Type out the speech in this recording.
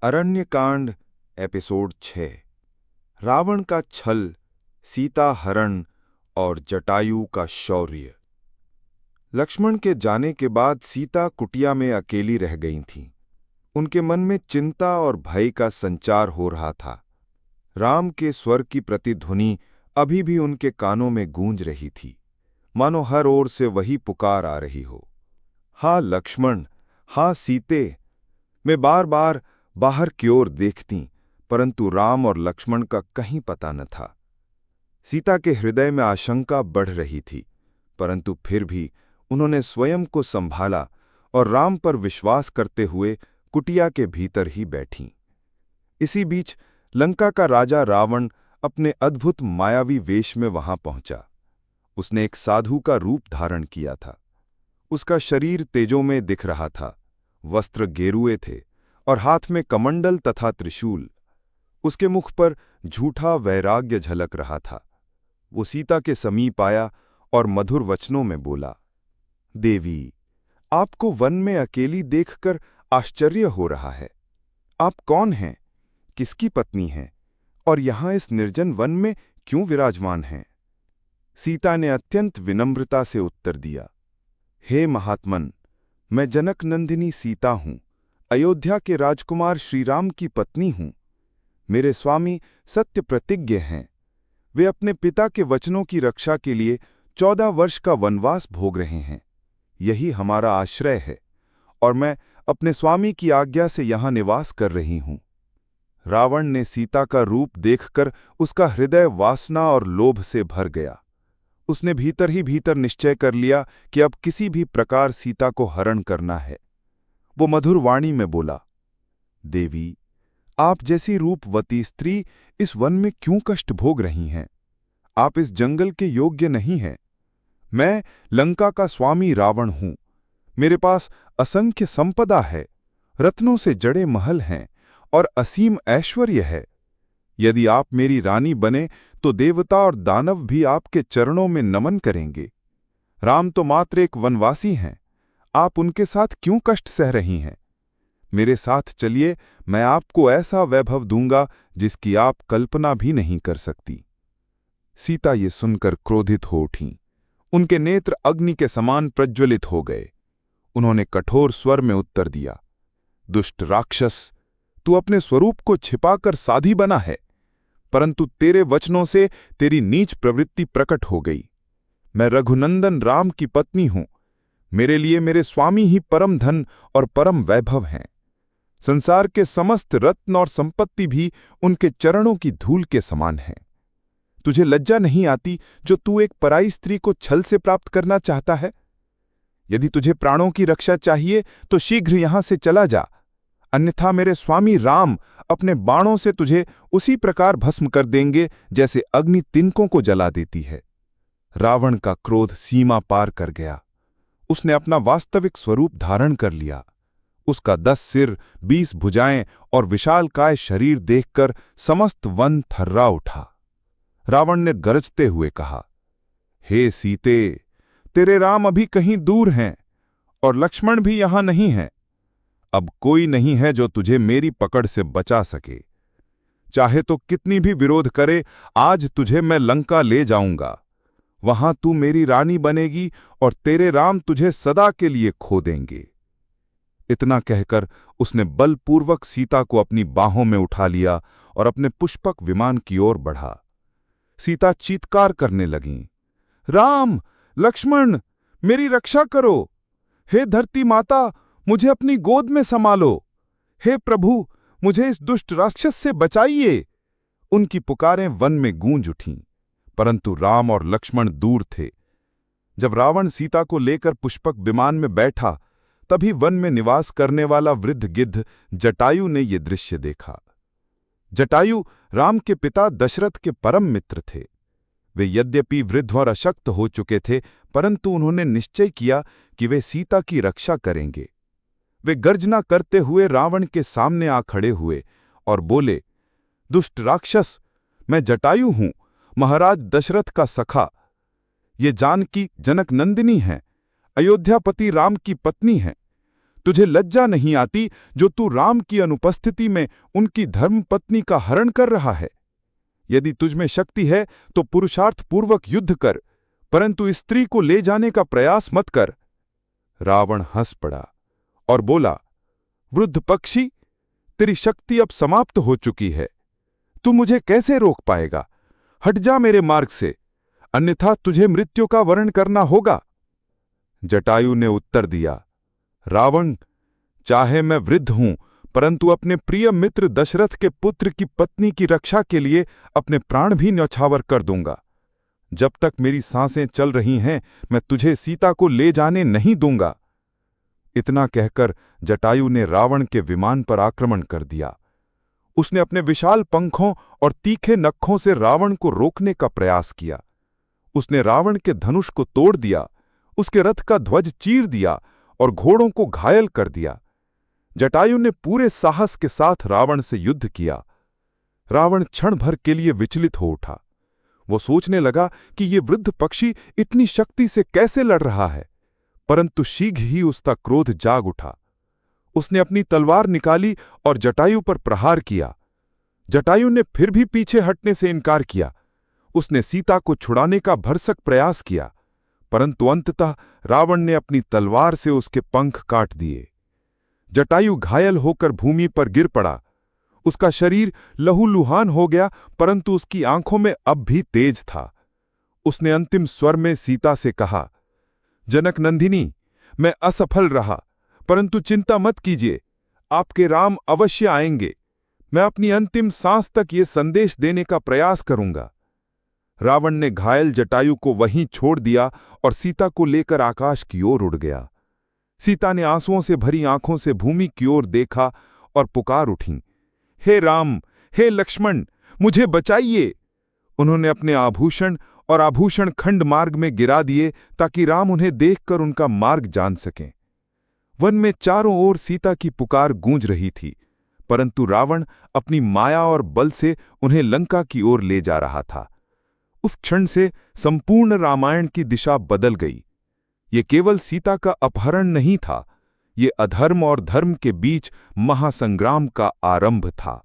Aranyakanda episode 6। Ravan का छल, सीता हरण और जटायु का शौर्य। लक्ष्मण के जाने के बाद सीता कुटिया में अकेली रह गई थीं। उनके मन में चिंता और भय का संचार हो रहा था। राम के स्वर की प्रतिध्वनि अभी भी उनके कानों में गूंज रही थी, मानो हर ओर से वही पुकार आ रही हो। हाँ लक्ष्मण, हाँ सीते। मैं बार बार बाहर की ओर देखती, परंतु राम और लक्ष्मण का कहीं पता न था। सीता के हृदय में आशंका बढ़ रही थी, परंतु फिर भी उन्होंने स्वयं को संभाला और राम पर विश्वास करते हुए कुटिया के भीतर ही बैठीं। इसी बीच लंका का राजा रावण अपने अद्भुत मायावी वेश में वहां पहुंचा। उसने एक साधु का रूप धारण किया था। उसका शरीर तेजों में दिख रहा था, वस्त्र गेरुए थे और हाथ में कमंडल तथा त्रिशूल। उसके मुख पर झूठा वैराग्य झलक रहा था। वो सीता के समीप आया और मधुर वचनों में बोला, देवी, आपको वन में अकेली देखकर आश्चर्य हो रहा है। आप कौन हैं, किसकी पत्नी हैं और यहां इस निर्जन वन में क्यों विराजमान हैं? सीता ने अत्यंत विनम्रता से उत्तर दिया, हे महात्मन, मैं जनक नंदिनी सीता हूं, अयोध्या के राजकुमार श्रीराम की पत्नी हूं। मेरे स्वामी सत्य प्रतिज्ञ हैं। वे अपने पिता के वचनों की रक्षा के लिए 14 वर्ष का वनवास भोग रहे हैं। यही हमारा आश्रय है और मैं अपने स्वामी की आज्ञा से यहां निवास कर रही हूं। रावण ने सीता का रूप देखकर उसका हृदय वासना और लोभ से भर गया। उसने भीतर ही भीतर निश्चय कर लिया कि अब किसी भी प्रकार सीता को हरण करना है। वो मधुर वाणी में बोला, देवी, आप जैसी रूपवती स्त्री इस वन में क्यों कष्ट भोग रही हैं? आप इस जंगल के योग्य नहीं हैं। मैं लंका का स्वामी रावण हूं। मेरे पास असंख्य संपदा है, रत्नों से जड़े महल हैं और असीम ऐश्वर्य है। यदि आप मेरी रानी बने तो देवता और दानव भी आपके चरणों में नमन करेंगे। राम तो मात्र एक वनवासी हैं। आप उनके साथ क्यों कष्ट सह रही हैं? मेरे साथ चलिए, मैं आपको ऐसा वैभव दूंगा जिसकी आप कल्पना भी नहीं कर सकती। सीता ये सुनकर क्रोधित हो उठीं। उनके नेत्र अग्नि के समान प्रज्वलित हो गए। उन्होंने कठोर स्वर में उत्तर दिया, दुष्ट राक्षस, तू अपने स्वरूप को छिपाकर साधी बना है, परंतु तेरे वचनों से तेरी नीच प्रवृत्ति प्रकट हो गई। मैं रघुनंदन राम की पत्नी हूं। मेरे लिए मेरे स्वामी ही परम धन और परम वैभव हैं। संसार के समस्त रत्न और संपत्ति भी उनके चरणों की धूल के समान हैं। तुझे लज्जा नहीं आती जो तू एक पराई स्त्री को छल से प्राप्त करना चाहता है? यदि तुझे प्राणों की रक्षा चाहिए तो शीघ्र यहां से चला जा, अन्यथा मेरे स्वामी राम अपने बाणों से तुझे उसी प्रकार भस्म कर देंगे जैसे अग्नि तिनकों को जला देती है। रावण का क्रोध सीमा पार कर गया। उसने अपना वास्तविक स्वरूप धारण कर लिया। उसका 10 सिर, 20 भुजाएं और विशालकाय शरीर देखकर समस्त वन थर्रा उठा। रावण ने गरजते हुए कहा, हे सीते, तेरे राम अभी कहीं दूर हैं और लक्ष्मण भी यहां नहीं है। अब कोई नहीं है जो तुझे मेरी पकड़ से बचा सके। चाहे तो कितनी भी विरोध करे, आज तुझे मैं लंका ले जाऊंगा। वहां तू मेरी रानी बनेगी और तेरे राम तुझे सदा के लिए खो देंगे। इतना कहकर उसने बलपूर्वक सीता को अपनी बाहों में उठा लिया और अपने पुष्पक विमान की ओर बढ़ा। सीता चीत्कार करने लगीं, राम, लक्ष्मण, मेरी रक्षा करो। हे धरती माता, मुझे अपनी गोद में संभालो। हे प्रभु, मुझे इस दुष्ट राक्षस से बचाइए। उनकी पुकारें वन में गूंज उठीं, परंतु राम और लक्ष्मण दूर थे। जब रावण सीता को लेकर पुष्पक विमान में बैठा, तभी वन में निवास करने वाला वृद्ध गिद्ध जटायु ने यह दृश्य देखा। जटायु राम के पिता दशरथ के परम मित्र थे। वे यद्यपि वृद्ध और अशक्त हो चुके थे, परंतु उन्होंने निश्चय किया कि वे सीता की रक्षा करेंगे। वे गर्जना करते हुए रावण के सामने आ खड़े हुए और बोले, दुष्ट राक्षस, मैं जटायु हूं, महाराज दशरथ का सखा। ये जानकी जनक नंदिनी है, अयोध्यापति राम की पत्नी है। तुझे लज्जा नहीं आती जो तू राम की अनुपस्थिति में उनकी धर्मपत्नी का हरण कर रहा है? यदि तुझमें शक्ति है तो पुरुषार्थपूर्वक युद्ध कर, परंतु स्त्री को ले जाने का प्रयास मत कर। रावण हंस पड़ा और बोला, वृद्ध पक्षी, तेरी शक्ति अब समाप्त हो चुकी है। तू मुझे कैसे रोक पाएगा? हट जा मेरे मार्ग से, अन्यथा तुझे मृत्यु का वरण करना होगा। जटायु ने उत्तर दिया, रावण, चाहे मैं वृद्ध हूं, परंतु अपने प्रिय मित्र दशरथ के पुत्र की पत्नी की रक्षा के लिए अपने प्राण भी न्यौछावर कर दूंगा। जब तक मेरी सांसें चल रही हैं, मैं तुझे सीता को ले जाने नहीं दूंगा। इतना कहकर जटायु ने रावण के विमान पर आक्रमण कर दिया। उसने अपने विशाल पंखों और तीखे नखों से रावण को रोकने का प्रयास किया। उसने रावण के धनुष को तोड़ दिया, उसके रथ का ध्वज चीर दिया और घोड़ों को घायल कर दिया। जटायु ने पूरे साहस के साथ रावण से युद्ध किया। रावण क्षण भर के लिए विचलित हो उठा। वो सोचने लगा कि ये वृद्ध पक्षी इतनी शक्ति से कैसे लड़ रहा है, परंतु शीघ्र ही उसका क्रोध जाग उठा। उसने अपनी तलवार निकाली और जटायु पर प्रहार किया। जटायु ने फिर भी पीछे हटने से इनकार किया। उसने सीता को छुड़ाने का भरसक प्रयास किया, परंतु अंततः रावण ने अपनी तलवार से उसके पंख काट दिए। जटायु घायल होकर भूमि पर गिर पड़ा। उसका शरीर लहूलुहान हो गया, परंतु उसकी आंखों में अब भी तेज था। उसने अंतिम स्वर में सीता से कहा, जनक नंदिनी, मैं असफल रहा, परंतु चिंता मत कीजिए, आपके राम अवश्य आएंगे। मैं अपनी अंतिम सांस तक ये संदेश देने का प्रयास करूंगा। रावण ने घायल जटायु को वहीं छोड़ दिया और सीता को लेकर आकाश की ओर उड़ गया। सीता ने आंसुओं से भरी आंखों से भूमि की ओर देखा और पुकार उठी, हे राम, हे लक्ष्मण, मुझे बचाइए। उन्होंने अपने आभूषण और आभूषण खंड मार्ग में गिरा दिए ताकि राम उन्हें देखकर उनका मार्ग जान सकें। वन में चारों ओर सीता की पुकार गूंज रही थी, परंतु रावण अपनी माया और बल से उन्हें लंका की ओर ले जा रहा था। उस क्षण से संपूर्ण रामायण की दिशा बदल गई। ये केवल सीता का अपहरण नहीं था, ये अधर्म और धर्म के बीच महासंग्राम का आरंभ था।